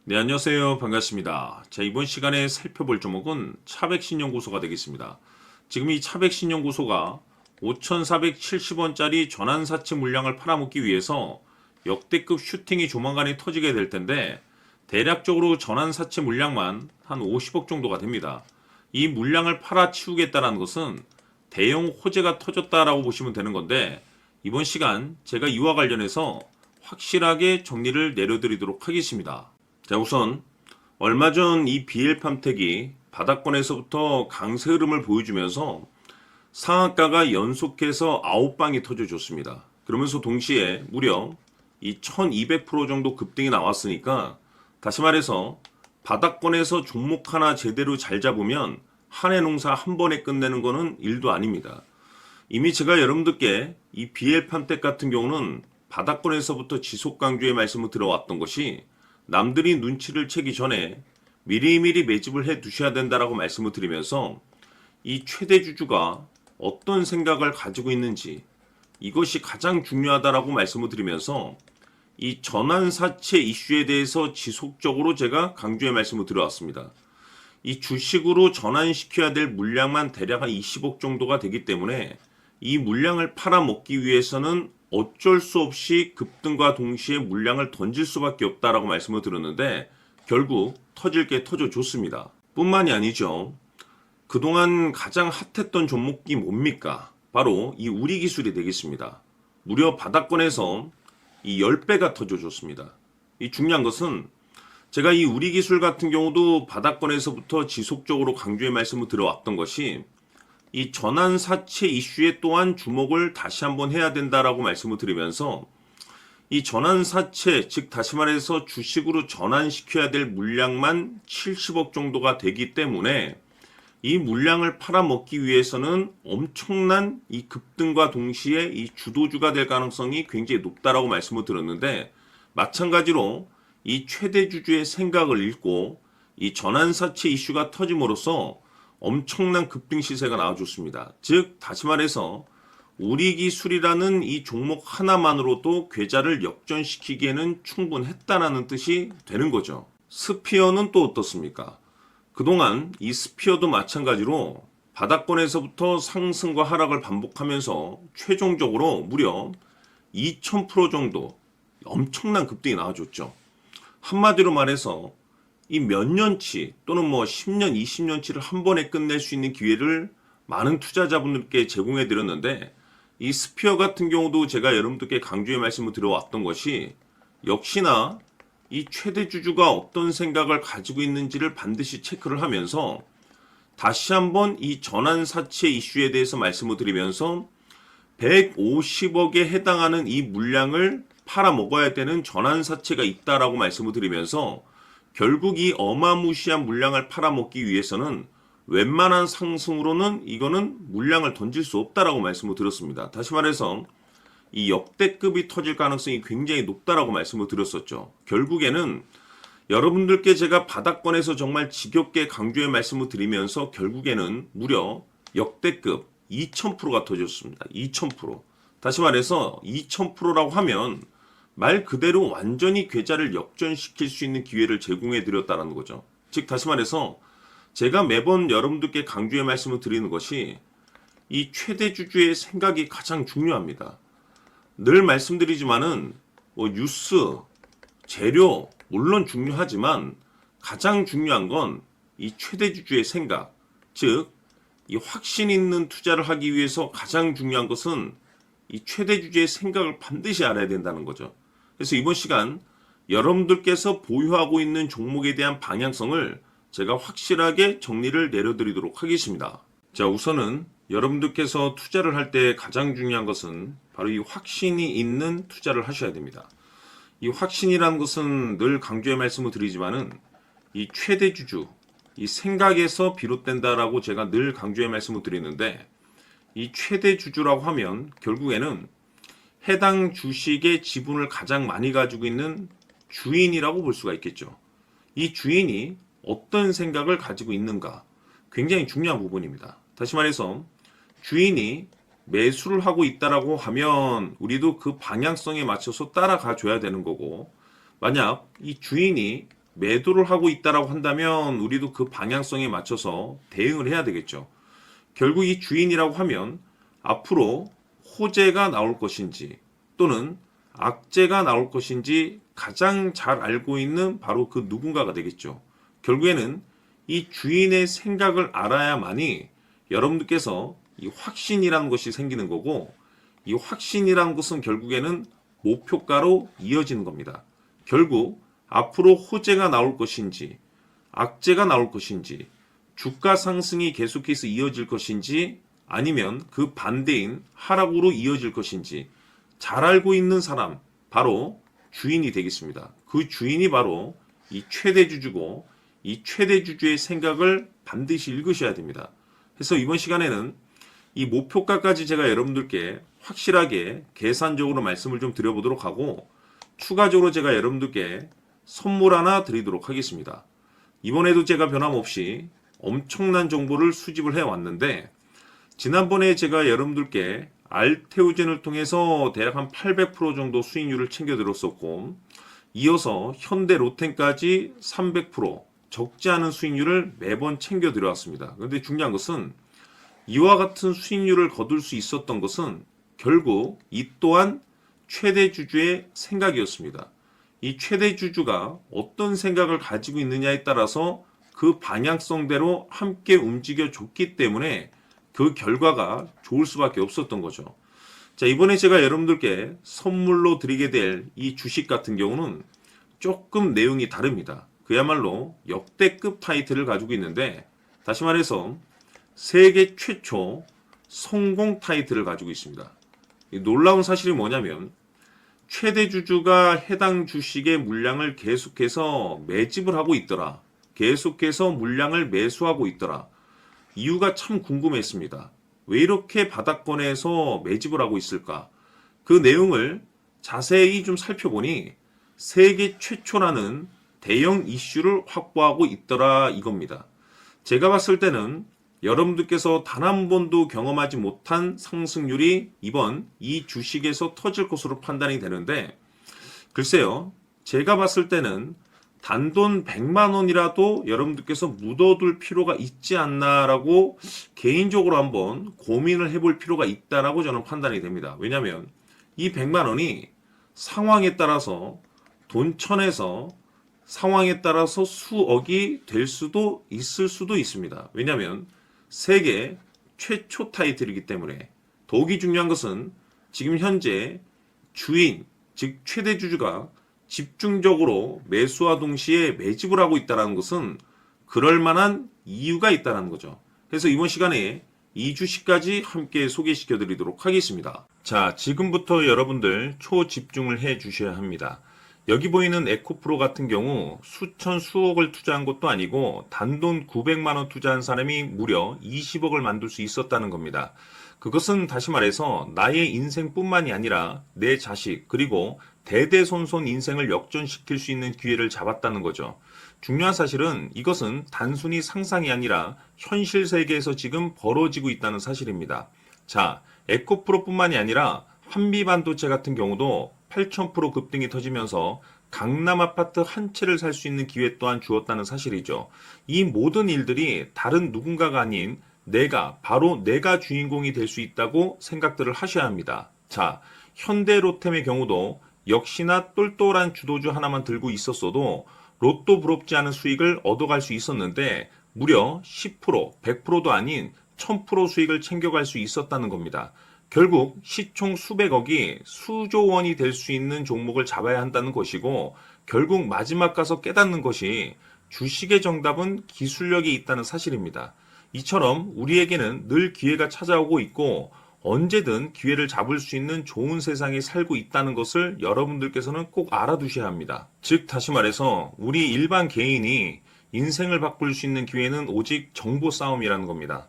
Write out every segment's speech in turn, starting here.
네, 안녕하세요. 반갑습니다. 자, 이번 시간에 살펴볼 종목은 차백신연구소가 되겠습니다. 지금 이 차백신연구소가 5,470원짜리 전환사채 물량을 팔아먹기 위해서 역대급 슈팅이 조만간에 터지게 될 텐데, 대략적으로 전환사채 물량만 한 50억 정도가 됩니다. 이 물량을 팔아치우겠다는 것은 대형 호재가 터졌다라고 보시면 되는 건데, 이번 시간 제가 이와 관련해서 확실하게 정리를 내려드리도록 하겠습니다. 자, 우선 얼마 전 이 BL팜텍이 바닥권에서부터 강세 흐름을 보여주면서 상한가가 연속해서 9방이 터져줬습니다. 그러면서 동시에 무려 이 1200% 정도 급등이 나왔으니까, 다시 말해서 바닥권에서 종목 하나 제대로 잘 잡으면 한 해 농사 한 번에 끝내는 거는 일도 아닙니다. 이미 제가 여러분들께 이 BL팜텍 같은 경우는 바닥권에서부터 지속 강조의 말씀을 들어왔던 것이, 남들이 눈치를 채기 전에 미리미리 매집을 해 두셔야 된다라고 말씀을 드리면서, 이 최대 주주가 어떤 생각을 가지고 있는지 이것이 가장 중요하다라고 말씀을 드리면서, 이 전환사채 이슈에 대해서 지속적으로 제가 강조의 말씀을 드려왔습니다. 이 주식으로 전환시켜야 될 물량만 대략 한 20억 정도가 되기 때문에 이 물량을 팔아먹기 위해서는 어쩔 수 없이 급등과 동시에 물량을 던질 수밖에 없다라고 말씀을 드렸는데, 결국 터질 게 터져줬습니다. 뿐만이 아니죠. 그동안 가장 핫했던 종목이 뭡니까? 바로 이 우리기술이 되겠습니다. 무려 바닥권에서 이 10배가 터져줬습니다. 이 중요한 것은, 제가 이 우리기술 같은 경우도 바닥권에서부터 지속적으로 강조의 말씀을 들어왔던 것이, 이 전환사채 이슈에 또한 주목을 다시 한번 해야 된다라고 말씀을 드리면서, 이 전환사채, 즉 다시 말해서 주식으로 전환시켜야 될 물량만 70억 정도가 되기 때문에 이 물량을 팔아먹기 위해서는 엄청난 이 급등과 동시에 이 주도주가 될 가능성이 굉장히 높다라고 말씀을 드렸는데, 마찬가지로 이 최대 주주의 생각을 읽고 이 전환사채 이슈가 터짐으로써 엄청난 급등 시세가 나와줬습니다. 즉 다시 말해서 우리기술이라는 이 종목 하나만으로도 계좌를 역전시키기에는 충분했다라는 뜻이 되는 거죠. 스피어는 또 어떻습니까? 그동안 이 스피어도 마찬가지로 바닥권에서부터 상승과 하락을 반복하면서 최종적으로 무려 2000% 정도 엄청난 급등이 나와줬죠. 한마디로 말해서 이 몇 년치 또는 뭐 10년, 20년치를 한 번에 끝낼 수 있는 기회를 많은 투자자분들께 제공해 드렸는데, 이 스피어 같은 경우도 제가 여러분들께 강조의 말씀을 드려왔던 것이, 역시나 이 최대 주주가 어떤 생각을 가지고 있는지를 반드시 체크를 하면서 다시 한번 이 전환사채 이슈에 대해서 말씀을 드리면서 150억에 해당하는 이 물량을 팔아먹어야 되는 전환사채가 있다라고 말씀을 드리면서, 결국 이 어마무시한 물량을 팔아먹기 위해서는 웬만한 상승으로는 이거는 물량을 던질 수 없다라고 말씀을 드렸습니다. 다시 말해서 이 역대급이 터질 가능성이 굉장히 높다라고 말씀을 드렸었죠. 결국에는 여러분들께 제가 바닥권에서 정말 지겹게 강조의 말씀을 드리면서 결국에는 무려 역대급 2000%가 터졌습니다. 2000%. 다시 말해서 2000%라고 하면 말 그대로 완전히 계좌를 역전시킬 수 있는 기회를 제공해 드렸다는 거죠. 즉 다시 말해서 제가 매번 여러분들께 강조의 말씀을 드리는 것이, 이 최대 주주의 생각이 가장 중요합니다. 늘 말씀드리지만은 뭐 뉴스, 재료 물론 중요하지만 가장 중요한 건 이 최대 주주의 생각, 즉 이 확신 있는 투자를 하기 위해서 가장 중요한 것은 이 최대 주주의 생각을 반드시 알아야 된다는 거죠. 그래서 이번 시간 여러분들께서 보유하고 있는 종목에 대한 방향성을 제가 확실하게 정리를 내려드리도록 하겠습니다. 자, 우선은 여러분들께서 투자를 할 때 가장 중요한 것은 바로 이 확신이 있는 투자를 하셔야 됩니다. 이 확신이라는 것은 늘 강조의 말씀을 드리지만은 이 최대 주주, 이 생각에서 비롯된다라고 제가 늘 강조의 말씀을 드리는데, 이 최대 주주라고 하면 결국에는 해당 주식의 지분을 가장 많이 가지고 있는 주인이라고 볼 수가 있겠죠. 이 주인이 어떤 생각을 가지고 있는가, 굉장히 중요한 부분입니다. 다시 말해서 주인이 매수를 하고 있다라고 하면 우리도 그 방향성에 맞춰서 따라가 줘야 되는 거고, 만약 이 주인이 매도를 하고 있다라고 한다면 우리도 그 방향성에 맞춰서 대응을 해야 되겠죠. 결국 이 주인이라고 하면 앞으로 호재가 나올 것인지 또는 악재가 나올 것인지 가장 잘 알고 있는 바로 그 누군가가 되겠죠. 결국에는 이 주인의 생각을 알아야만이 여러분들께서 이 확신이라는 것이 생기는 거고, 이 확신이라는 것은 결국에는 목표가로 이어지는 겁니다. 결국 앞으로 호재가 나올 것인지 악재가 나올 것인지 주가 상승이 계속해서 이어질 것인지 아니면 그 반대인 하락으로 이어질 것인지 잘 알고 있는 사람, 바로 주인이 되겠습니다. 그 주인이 바로 이 최대주주고, 이 최대주주의 생각을 반드시 읽으셔야 됩니다. 그래서 이번 시간에는 이 목표가까지 제가 여러분들께 확실하게 계산적으로 말씀을 좀 드려보도록 하고, 추가적으로 제가 여러분들께 선물 하나 드리도록 하겠습니다. 이번에도 제가 변함없이 엄청난 정보를 수집을 해왔는데, 지난번에 제가 여러분들께 알테오젠을 통해서 대략 한 800% 정도 수익률을 챙겨드렸었고, 이어서 현대 로템까지 300% 적지 않은 수익률을 매번 챙겨드려왔습니다. 그런데 중요한 것은 이와 같은 수익률을 거둘 수 있었던 것은 결국 이 또한 최대주주의 생각이었습니다. 이 최대주주가 어떤 생각을 가지고 있느냐에 따라서 그 방향성대로 함께 움직여 줬기 때문에 그 결과가 좋을 수밖에 없었던 거죠. 자, 이번에 제가 여러분들께 선물로 드리게 될 이 주식 같은 경우는 조금 내용이 다릅니다. 그야말로 역대급 타이틀을 가지고 있는데, 다시 말해서 세계 최초 성공 타이틀을 가지고 있습니다. 이 놀라운 사실이 뭐냐면 최대주주가 해당 주식의 물량을 계속해서 매집을 하고 있더라. 계속해서 물량을 매수하고 있더라. 이유가 참 궁금했습니다. 왜 이렇게 바닥권에서 매집을 하고 있을까? 그 내용을 자세히 좀 살펴보니 세계 최초라는 대형 이슈를 확보하고 있더라 이겁니다. 제가 봤을 때는 여러분들께서 단 한 번도 경험하지 못한 상승률이 이번 이 주식에서 터질 것으로 판단이 되는데, 글쎄요, 제가 봤을 때는 단돈 100만 원이라도 여러분들께서 묻어둘 필요가 있지 않나라고 개인적으로 한번 고민을 해볼 필요가 있다라고 저는 판단이 됩니다. 왜냐하면 이 100만 원이 상황에 따라서 돈천에서 상황에 따라서 수억이 될 수도 있을 수도 있습니다. 왜냐하면 세계 최초 타이틀이기 때문에. 더욱이 중요한 것은 지금 현재 주인, 즉 최대 주주가 집중적으로 매수와 동시에 매집을 하고 있다는 것은 그럴 만한 이유가 있다는 거죠. 그래서 이번 시간에 이 주식까지 함께 소개시켜 드리도록 하겠습니다. 자, 지금부터 여러분들 초집중을 해 주셔야 합니다. 여기 보이는 에코프로 같은 경우 수천 수억을 투자한 것도 아니고 단돈 900만 원 투자한 사람이 무려 20억을 만들 수 있었다는 겁니다. 그것은 다시 말해서 나의 인생뿐만이 아니라 내 자식 그리고 대대손손 인생을 역전시킬 수 있는 기회를 잡았다는 거죠. 중요한 사실은 이것은 단순히 상상이 아니라 현실 세계에서 지금 벌어지고 있다는 사실입니다. 자, 에코프로뿐만이 아니라 한미반도체 같은 경우도 8,000% 급등이 터지면서 강남 아파트 한 채를 살 수 있는 기회 또한 주었다는 사실이죠. 이 모든 일들이 다른 누군가가 아닌 바로 내가 주인공이 될 수 있다고 생각들을 하셔야 합니다. 자, 현대로템의 경우도 역시나 똘똘한 주도주 하나만 들고 있었어도 로또 부럽지 않은 수익을 얻어갈 수 있었는데 무려 10%, 100%도 아닌 1000% 수익을 챙겨갈 수 있었다는 겁니다. 결국 시총 수백억이 수조 원이 될 수 있는 종목을 잡아야 한다는 것이고, 결국 마지막 가서 깨닫는 것이 주식의 정답은 기술력이 있다는 사실입니다. 이처럼 우리에게는 늘 기회가 찾아오고 있고 언제든 기회를 잡을 수 있는 좋은 세상에 살고 있다는 것을 여러분들께서는 꼭 알아두셔야 합니다. 즉 다시 말해서 우리 일반 개인이 인생을 바꿀 수 있는 기회는 오직 정보 싸움이라는 겁니다.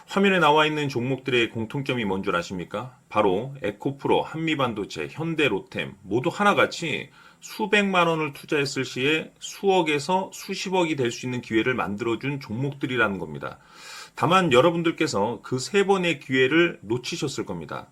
화면에 나와 있는 종목들의 공통점이 뭔 줄 아십니까? 바로 에코프로, 한미반도체, 현대로템 모두 하나같이 수백만 원을 투자했을 시에 수억에서 수십억이 될 수 있는 기회를 만들어준 종목들이라는 겁니다. 다만 여러분들께서 그 세 번의 기회를 놓치셨을 겁니다.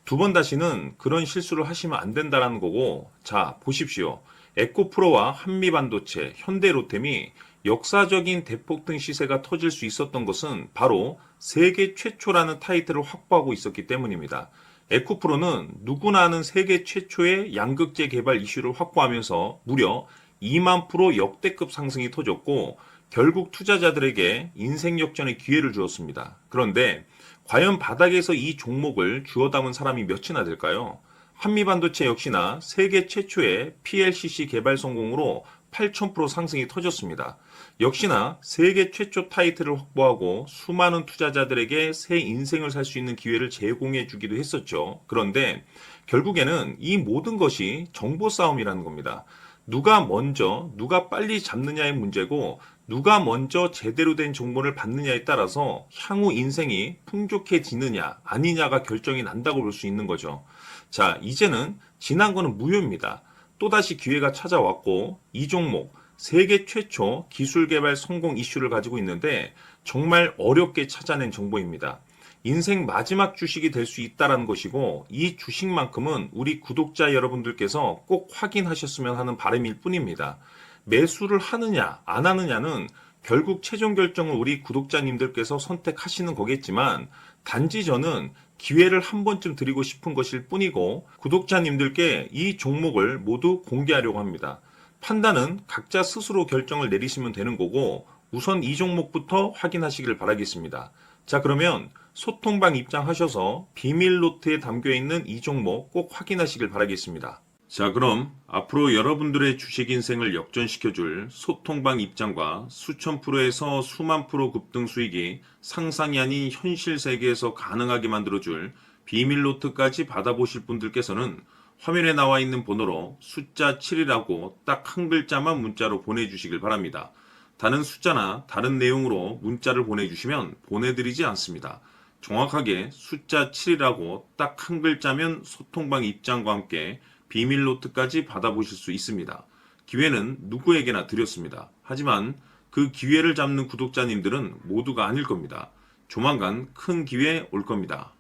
두 번 다시는 그런 실수를 하시면 안 된다는 거고, 자 보십시오. 에코프로와 한미반도체, 현대로템이 역사적인 대폭등 시세가 터질 수 있었던 것은 바로 세계 최초라는 타이틀을 확보하고 있었기 때문입니다. 에코프로는 누구나 아는 세계 최초의 양극재 개발 이슈를 확보하면서 무려 2만 프로 역대급 상승이 터졌고 결국 투자자들에게 인생 역전의 기회를 주었습니다. 그런데 과연 바닥에서 이 종목을 주워 담은 사람이 몇이나 될까요? 한미반도체 역시나 세계 최초의 PLCC 개발 성공으로 8,000% 상승이 터졌습니다. 역시나 세계 최초 타이틀을 확보하고 수많은 투자자들에게 새 인생을 살 수 있는 기회를 제공해 주기도 했었죠. 그런데 결국에는 이 모든 것이 정보 싸움이라는 겁니다. 누가 먼저, 누가 빨리 잡느냐의 문제고 누가 먼저 제대로 된 정보를 받느냐에 따라서 향후 인생이 풍족해지느냐 아니냐가 결정이 난다고 볼 수 있는 거죠. 자, 이제는 지난 거는 무효입니다. 또다시 기회가 찾아왔고 이 종목 세계 최초 기술 개발 성공 이슈를 가지고 있는데 정말 어렵게 찾아낸 정보입니다. 인생 마지막 주식이 될 수 있다는 것이고 이 주식만큼은 우리 구독자 여러분들께서 꼭 확인하셨으면 하는 바람일 뿐입니다. 매수를 하느냐 안 하느냐는 결국 최종 결정을 우리 구독자님들께서 선택하시는 거겠지만 단지 저는 기회를 한 번쯤 드리고 싶은 것일 뿐이고 구독자님들께 이 종목을 모두 공개하려고 합니다. 판단은 각자 스스로 결정을 내리시면 되는 거고 우선 이 종목부터 확인하시길 바라겠습니다. 자, 그러면 소통방 입장하셔서 비밀 노트에 담겨있는 이 종목 꼭 확인하시길 바라겠습니다. 자, 그럼 앞으로 여러분들의 주식 인생을 역전시켜줄 소통방 입장과 수천 프로에서 수만 프로 급등 수익이 상상이 아닌 현실 세계에서 가능하게 만들어줄 비밀 노트까지 받아보실 분들께서는 화면에 나와 있는 번호로 숫자 7이라고 딱 한 글자만 문자로 보내주시길 바랍니다. 다른 숫자나 다른 내용으로 문자를 보내주시면 보내드리지 않습니다. 정확하게 숫자 7이라고 딱 한 글자면 소통방 입장과 함께 비밀 노트까지 받아보실 수 있습니다. 기회는 누구에게나 드렸습니다. 하지만 그 기회를 잡는 구독자님들은 모두가 아닐 겁니다. 조만간 큰 기회 올 겁니다.